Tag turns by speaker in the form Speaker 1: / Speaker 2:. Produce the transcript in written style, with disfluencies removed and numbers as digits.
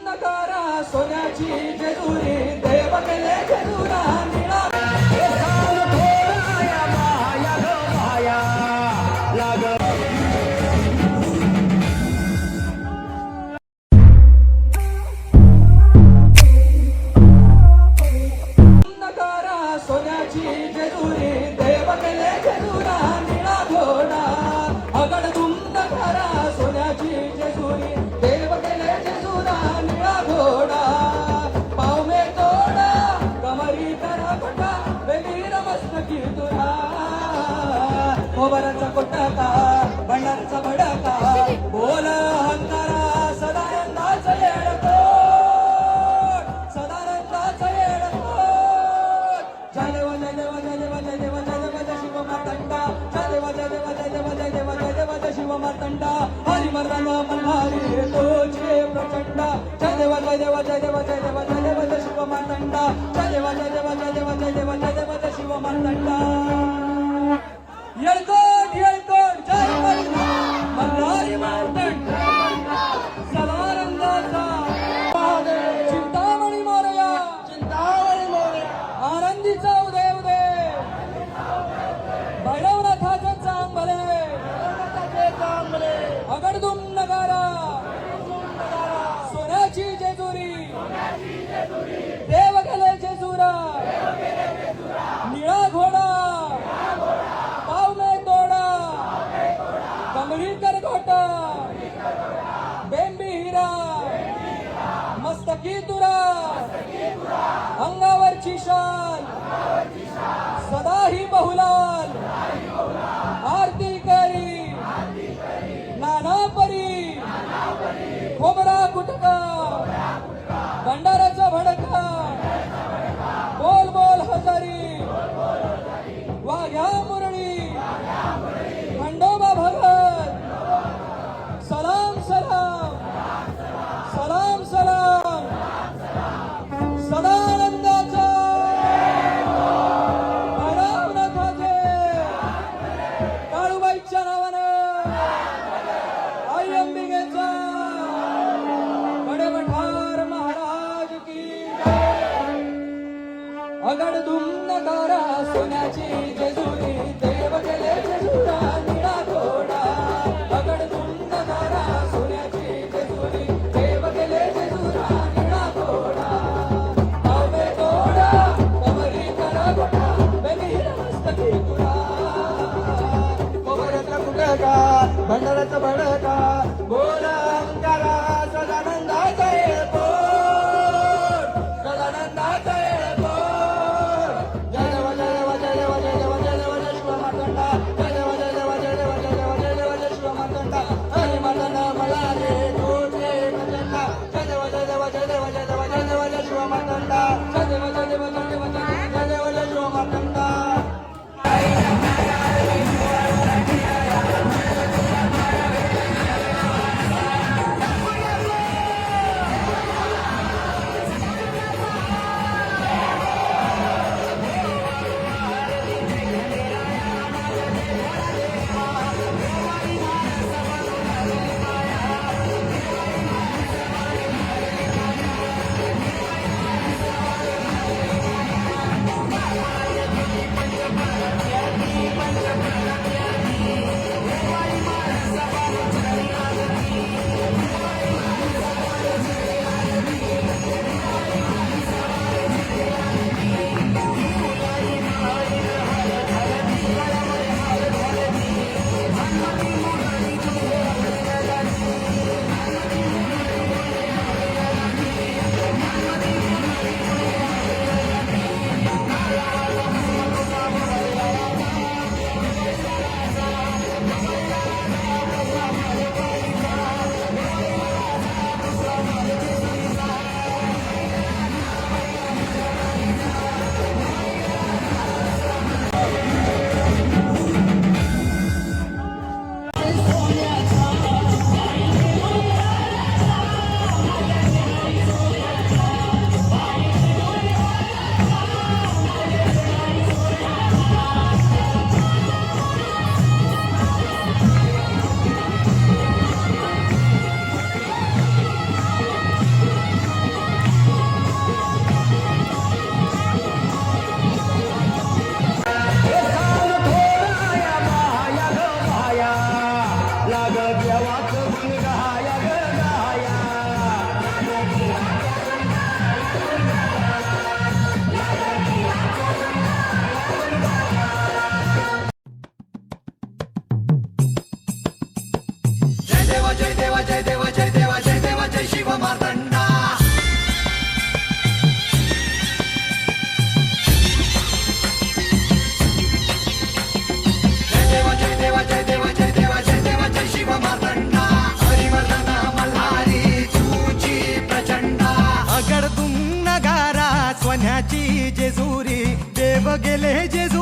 Speaker 1: नकारा सोन्याची जेजुरी देव केले जेजुरा निळा नकारा सोन्याची जेजुरी देव केले जेजुरा निळा घोडा अगड तुम नकारा सोन्याची जेजुरी देव केले जेजुरा निळा घोडा पावमे तोडा कमरी करा कोटा बेलीर मस्तकी तुरा खोबराचा कोटाका भंडारचा भडका बोल हंकारा सदानंदाचा येडकोट सदानंदाचा येडकोट जय देव जय देव जय देव जय देव जय देव जय शिव मातंडा जय देव जय देव जय देव जय देव जय देव जय शिव मातंडा हरी मर्दन मल्हारी तोचे प्रचंड जय देव जय देव जय देव जय देव जय देव जय शिव मातंडा जय देव जय देव जय देव जय देव जय देव जय शिव मातंडा येळकोट येळकोट जय मल्हारी मातंड सदानंदाचा चिंतामणी मोरया आनंदीचा उदय उदय भैरवनाथाचे चांगले अगडदुम नगारा सोन्याची जेजुरी देव गेले जेजुरा निळा घोडा पावमे तोडा कमळीकर घोटा बेंबी हिरा मस्तकी तुरा अंगावरची शाल सदाही बहुलाल आरती करी नाना परी खोबरा कुटका भंडाराचा भडका बोल बोल हजारी वाघ्या मुरळी खंडोबा भगत सलाम सलाम सलाम सलाम सदानंदाचा भैरवनाथाचे काळूबाईच्या नावानं आई अंबिकेचा कडे
Speaker 2: सोन्याची जेजुरी देव गेले जेजुरी